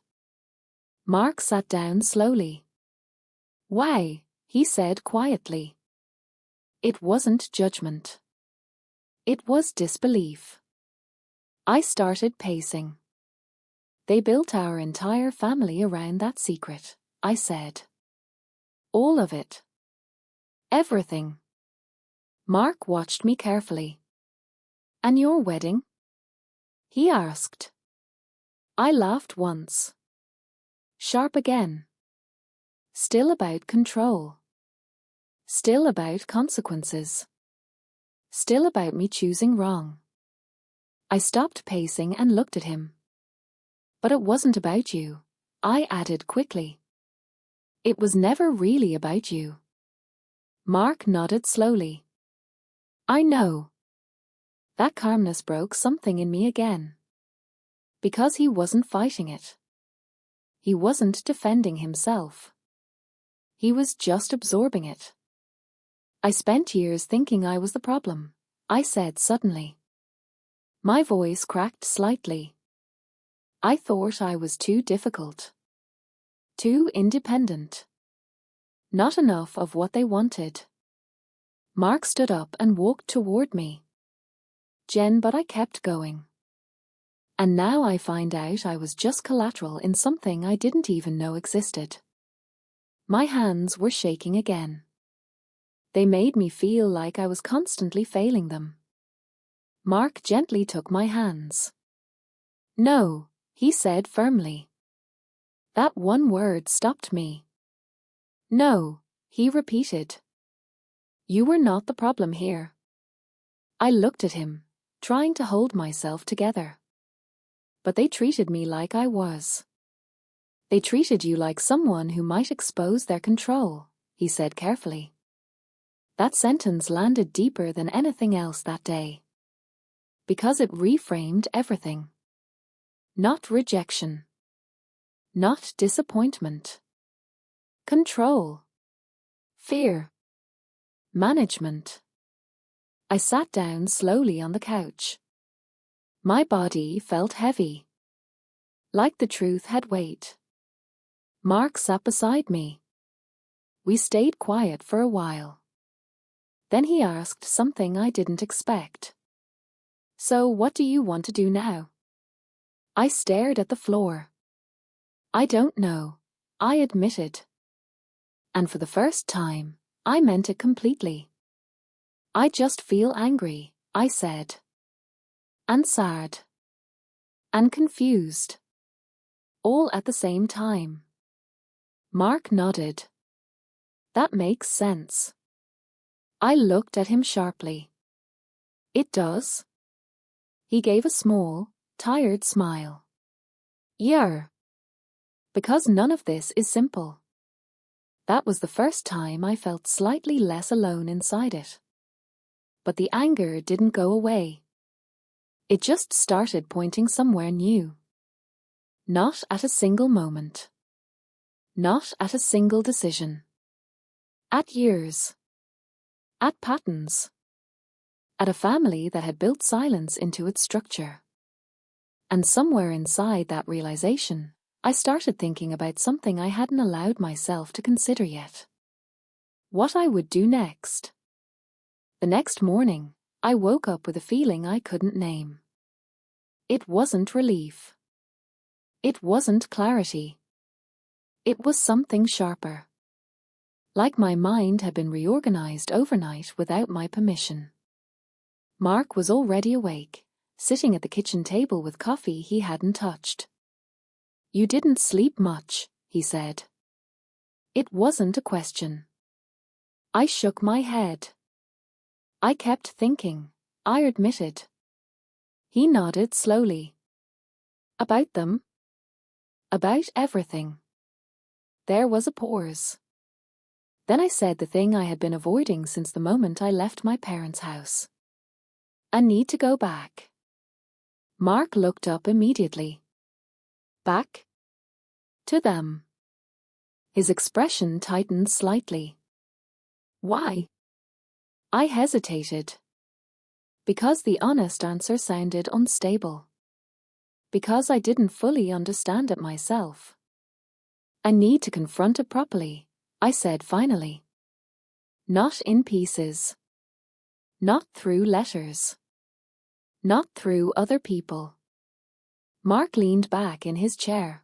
Mark sat down slowly. Why? He said quietly. It wasn't judgment. It was disbelief. I started pacing. They built our entire family around that secret, I said. All of it. Everything. Mark watched me carefully. And your wedding? He asked. I laughed once. Sharp again. Still about control. Still about consequences. Still about me choosing wrong. I stopped pacing and looked at him. But it wasn't about you, I added quickly. It was never really about you. Mark nodded slowly. I know. That calmness broke something in me again. Because he wasn't fighting it. He wasn't defending himself. He was just absorbing it. I spent years thinking I was the problem, I said suddenly. My voice cracked slightly. I thought I was too difficult. Too independent. Not enough of what they wanted. Mark stood up and walked toward me. Jen, but I kept going. And now I find out I was just collateral in something I didn't even know existed. My hands were shaking again. They made me feel like I was constantly failing them. Mark gently took my hands. No, he said firmly. That one word stopped me. No, he repeated. You were not the problem here. I looked at him, trying to hold myself together. But they treated me like I was. They treated you like someone who might expose their control, he said carefully. That sentence landed deeper than anything else that day. Because it reframed everything. Not rejection. Not disappointment. Control. Fear. Management. I sat down slowly on the couch. My body felt heavy, like the truth had weight. Mark sat beside me. We stayed quiet for a while. Then he asked something I didn't expect. So what do you want to do now? I stared at the floor. I don't know, I admitted. And for the first time, I meant it completely. I just feel angry, I said. And sad. And confused. All at the same time. Mark nodded. That makes sense. I looked at him sharply. It does. He gave a small, tired smile. Yeah. Because none of this is simple. That was the first time I felt slightly less alone inside it. But the anger didn't go away. It just started pointing somewhere new. Not at a single moment. Not at a single decision. At years. At patterns. At a family that had built silence into its structure. And somewhere inside that realization, I started thinking about something I hadn't allowed myself to consider yet. What I would do next. The next morning, I woke up with a feeling I couldn't name. It wasn't relief. It wasn't clarity. It was something sharper. Like my mind had been reorganized overnight without my permission. Mark was already awake, sitting at the kitchen table with coffee he hadn't touched. You didn't sleep much, he said. It wasn't a question. I shook my head. I kept thinking, I admitted. He nodded slowly. About them? About everything. There was a pause. Then I said the thing I had been avoiding since the moment I left my parents' house. I need to go back. Mark looked up immediately. Back? To them. His expression tightened slightly. Why? I hesitated. Because the honest answer sounded unstable. Because I didn't fully understand it myself. I need to confront it properly, I said finally. Not in pieces. Not through letters. Not through other people. Mark leaned back in his chair.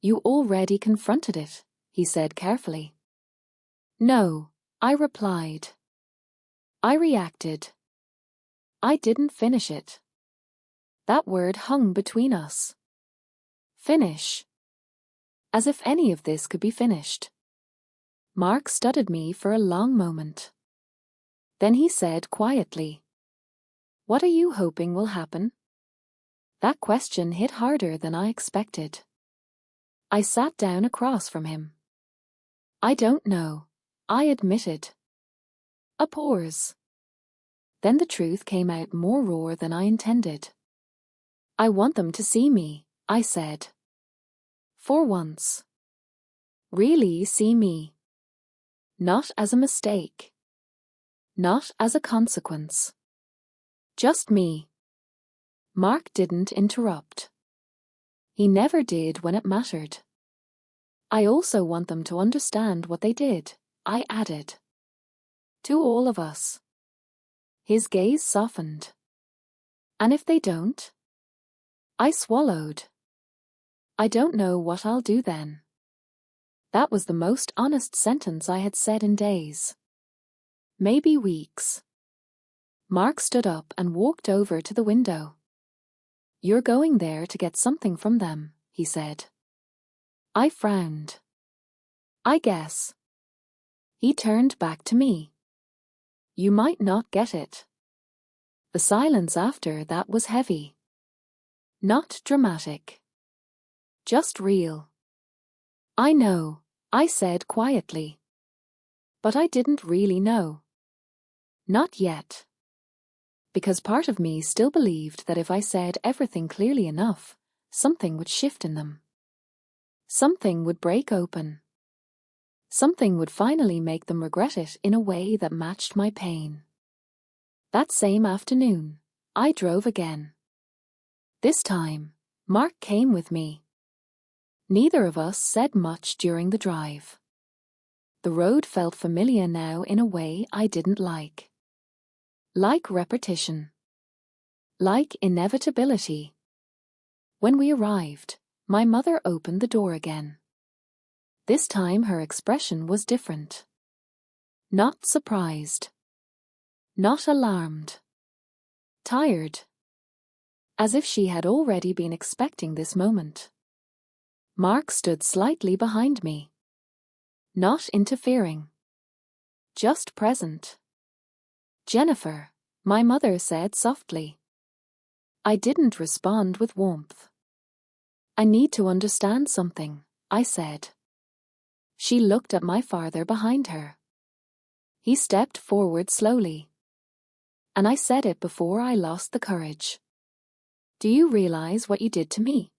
You already confronted it, he said carefully. No, I replied. I reacted. I didn't finish it. That word hung between us. Finish. As if any of this could be finished. Mark studied me for a long moment. Then he said quietly, What are you hoping will happen? That question hit harder than I expected. I sat down across from him. I don't know, I admitted. A pause. Then the truth came out more raw than I intended. I want them to see me, I said. For once. Really see me. Not as a mistake. Not as a consequence. Just me. Mark didn't interrupt. He never did when it mattered. I also want them to understand what they did, I added. To all of us. His gaze softened. And if they don't? I swallowed. I don't know what I'll do then. That was the most honest sentence I had said in days. Maybe weeks. Mark stood up and walked over to the window. You're going there to get something from them, he said. I frowned. I guess. He turned back to me. You might not get it. The silence after that was heavy. Not dramatic. Just real. I know, I said quietly. But I didn't really know. Not yet. Because part of me still believed that if I said everything clearly enough, something would shift in them. Something would break open. Something would finally make them regret it in a way that matched my pain. That same afternoon, I drove again. This time, Mark came with me. Neither of us said much during the drive. The road felt familiar now in a way I didn't like. Like repetition. Like inevitability. When we arrived, my mother opened the door again. This time her expression was different. Not surprised. Not alarmed. Tired. As if she had already been expecting this moment. Mark stood slightly behind me. Not interfering. Just present. "Jennifer," my mother said softly. I didn't respond with warmth. "I need to understand something," I said. She looked at my father behind her. He stepped forward slowly. And I said it before I lost the courage. "Do you realize what you did to me?"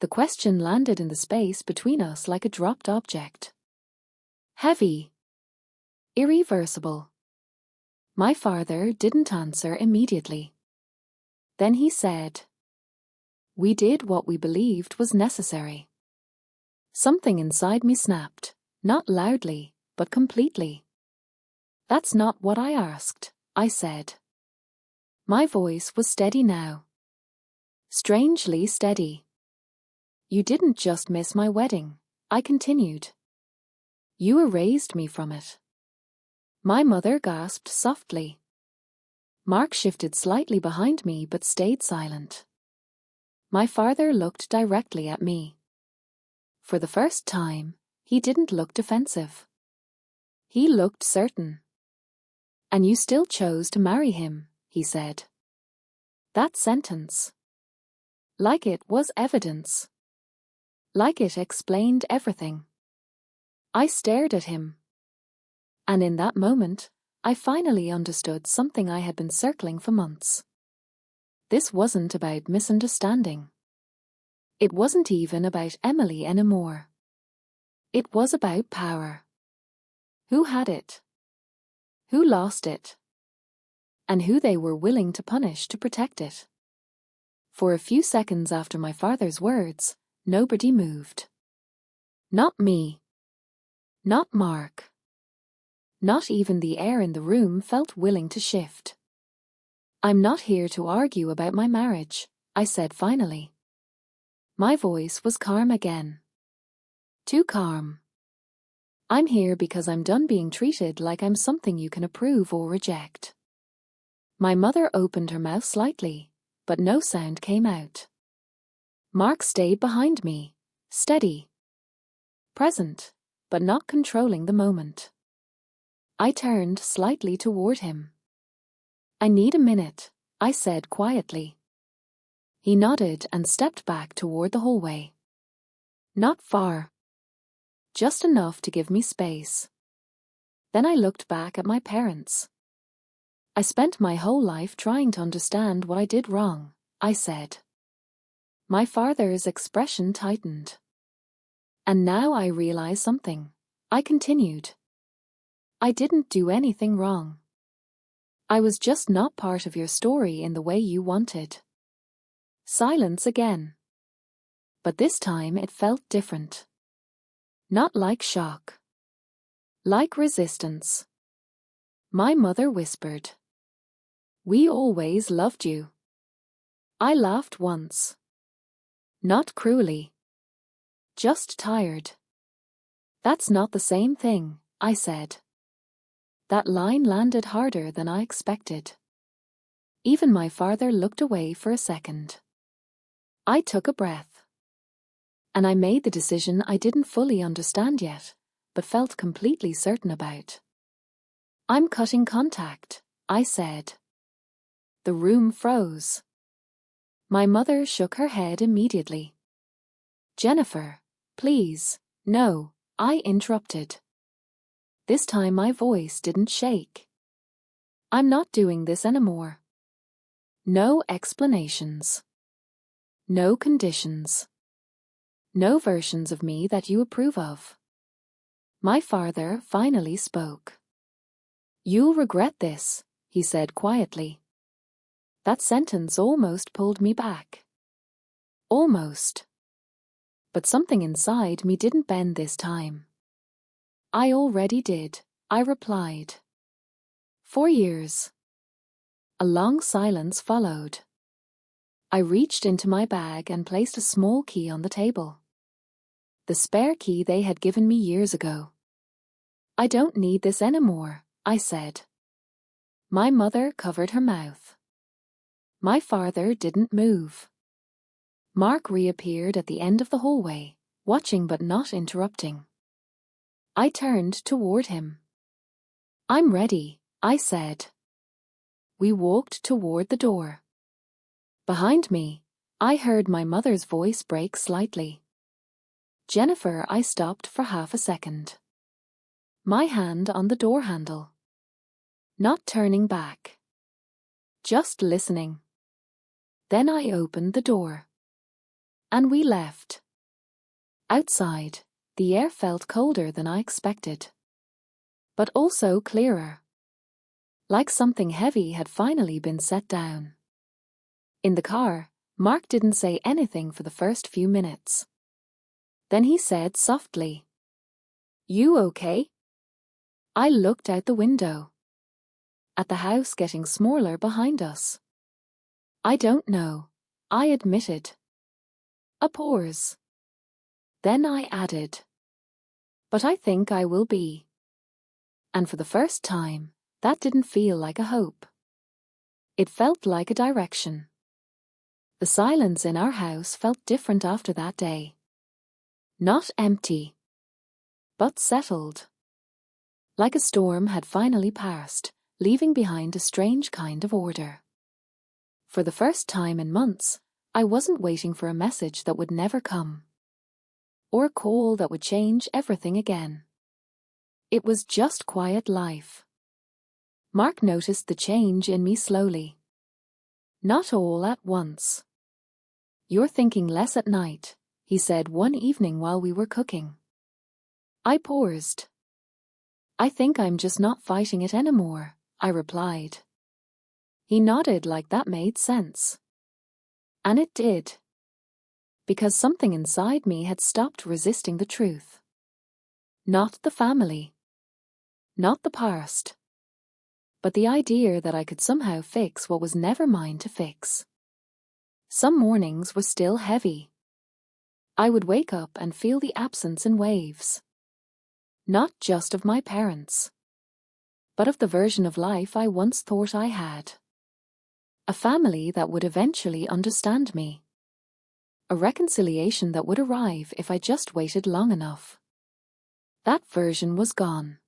The question landed in the space between us like a dropped object. Heavy. Irreversible. My father didn't answer immediately. Then he said, "We did what we believed was necessary." Something inside me snapped, not loudly, but completely. "That's not what I asked," I said. My voice was steady now. Strangely steady. "You didn't just miss my wedding," I continued. "You erased me from it." My mother gasped softly. Mark shifted slightly behind me but stayed silent. My father looked directly at me. For the first time, he didn't look defensive. He looked certain. "And you still chose to marry him," he said. That sentence. Like it was evidence. Like it explained everything. I stared at him. And in that moment, I finally understood something I had been circling for months. This wasn't about misunderstanding. It wasn't even about Emily anymore. It was about power. Who had it? Who lost it? And who they were willing to punish to protect it. For a few seconds after my father's words, nobody moved. Not me. Not Mark. Not even the air in the room felt willing to shift. "I'm not here to argue about my marriage," I said finally. My voice was calm again. Too calm. "I'm here because I'm done being treated like I'm something you can approve or reject." My mother opened her mouth slightly, but no sound came out. Mark stayed behind me, steady. Present, but not controlling the moment. I turned slightly toward him. "I need a minute," I said quietly. He nodded and stepped back toward the hallway. Not far. Just enough to give me space. Then I looked back at my parents. "I spent my whole life trying to understand what I did wrong," I said. My father's expression tightened. "And now I realize something," I continued. "I didn't do anything wrong. I was just not part of your story in the way you wanted." Silence again. But this time it felt different. Not like shock. Like resistance. My mother whispered, "We always loved you." I laughed once. Not cruelly. Just tired. "That's not the same thing," I said. That line landed harder than I expected. Even my father looked away for a second. I took a breath. And I made the decision I didn't fully understand yet, but felt completely certain about. "I'm cutting contact," I said. The room froze. My mother shook her head immediately. "Jennifer, please." "No," I interrupted. This time my voice didn't shake. "I'm not doing this anymore. No explanations. No conditions. No versions of me that you approve of. My father finally spoke. You'll regret this, he said quietly. That sentence almost pulled me back. Almost. But something inside me didn't bend this time. I already did, I replied. 4 years. A long silence followed. I reached into my bag and placed a small key on the table. The spare key they had given me years ago. I don't need this anymore, I said. My mother covered her mouth. My father didn't move. Mark reappeared at the end of the hallway, watching but not interrupting. I turned toward him. I'm ready, I said. We walked toward the door. Behind me, I heard my mother's voice break slightly. Jennifer, I stopped for half a second. My hand on the door handle. Not turning back. Just listening. Then I opened the door. And we left. Outside, the air felt colder than I expected. But also clearer. Like something heavy had finally been set down. In the car, Mark didn't say anything for the first few minutes. Then he said softly, "You okay?" I looked out the window. At the house getting smaller behind us. I don't know, I admitted. A pause. Then I added, "But I think I will be." And for the first time, that didn't feel like a hope. It felt like a direction. The silence in our house felt different after that day. Not empty, but settled. Like a storm had finally passed, leaving behind a strange kind of order. For the first time in months, I wasn't waiting for a message that would never come. Or a call that would change everything again. It was just quiet life. Mark noticed the change in me slowly. Not all at once. "You're thinking less at night," he said one evening while we were cooking. I paused. "I think I'm just not fighting it anymore," I replied. He nodded like that made sense. And it did. Because something inside me had stopped resisting the truth. Not the family. Not the past. But the idea that I could somehow fix what was never mine to fix. Some mornings were still heavy. I would wake up and feel the absence in waves. Not just of my parents, but of the version of life I once thought I had. A family that would eventually understand me. A reconciliation that would arrive if I just waited long enough. That version was gone.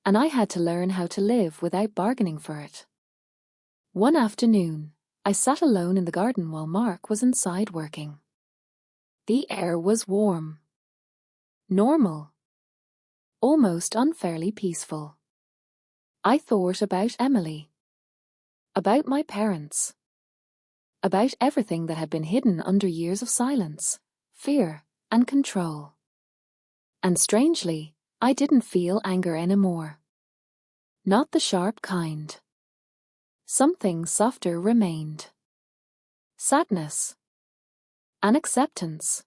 And I had to learn how to live without bargaining for it. One afternoon, I sat alone in the garden while Mark was inside working. The air was warm. Normal. Almost unfairly peaceful. I thought about Emily. About my parents. About everything that had been hidden under years of silence, fear, and control. And strangely, I didn't feel anger anymore. Not the sharp kind. Something softer remained. Sadness. An acceptance.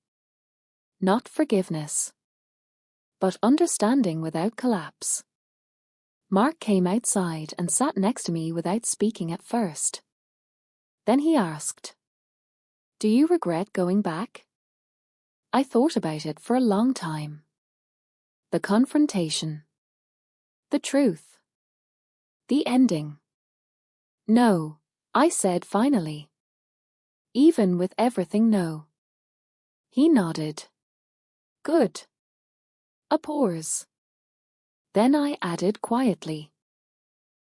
Not forgiveness. But understanding without collapse. Mark came outside and sat next to me without speaking at first. Then he asked, "Do you regret going back?" I thought about it for a long time. The confrontation. The truth. The ending. "No," I said finally. "Even with everything, no." He nodded. "Good." A pause. Then I added quietly,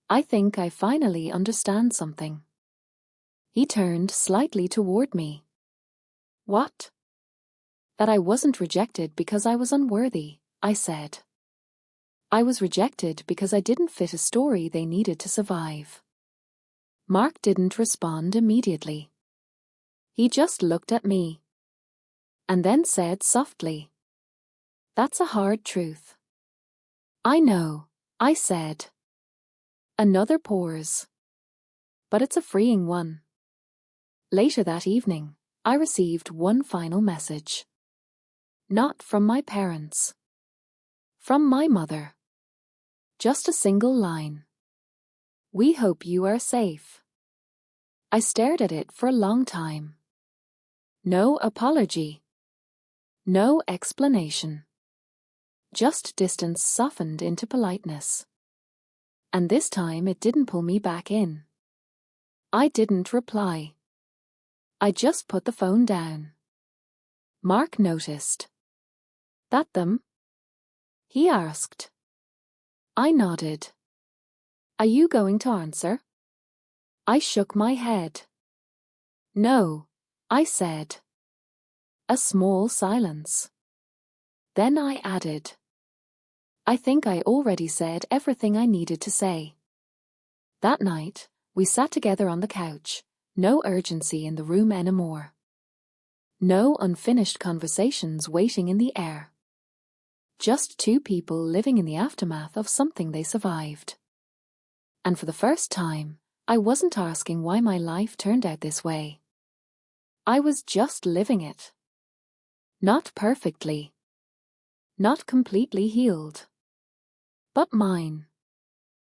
"I think I finally understand something." He turned slightly toward me. "What?" "That I wasn't rejected because I was unworthy," I said. "I was rejected because I didn't fit a story they needed to survive." Mark didn't respond immediately. He just looked at me. and then said softly, "That's a hard truth." "I know," I said. Another pause. "But it's a freeing one." Later that evening, I received one final message. Not from my parents. From my mother. Just a single line. "We hope you are safe." I stared at it for a long time. No apology. No explanation. Just distance softened into politeness. And this time it didn't pull me back in. I didn't reply. I just put the phone down. Mark noticed. "That them?" he asked. I nodded. "Are you going to answer?" I shook my head. "No," I said. A small silence. Then I added, "I think I already said everything I needed to say." That night, we sat together on the couch, no urgency in the room anymore. No unfinished conversations waiting in the air. Just two people living in the aftermath of something they survived. And for the first time, I wasn't asking why my life turned out this way. I was just living it. Not perfectly. Not completely healed. But mine.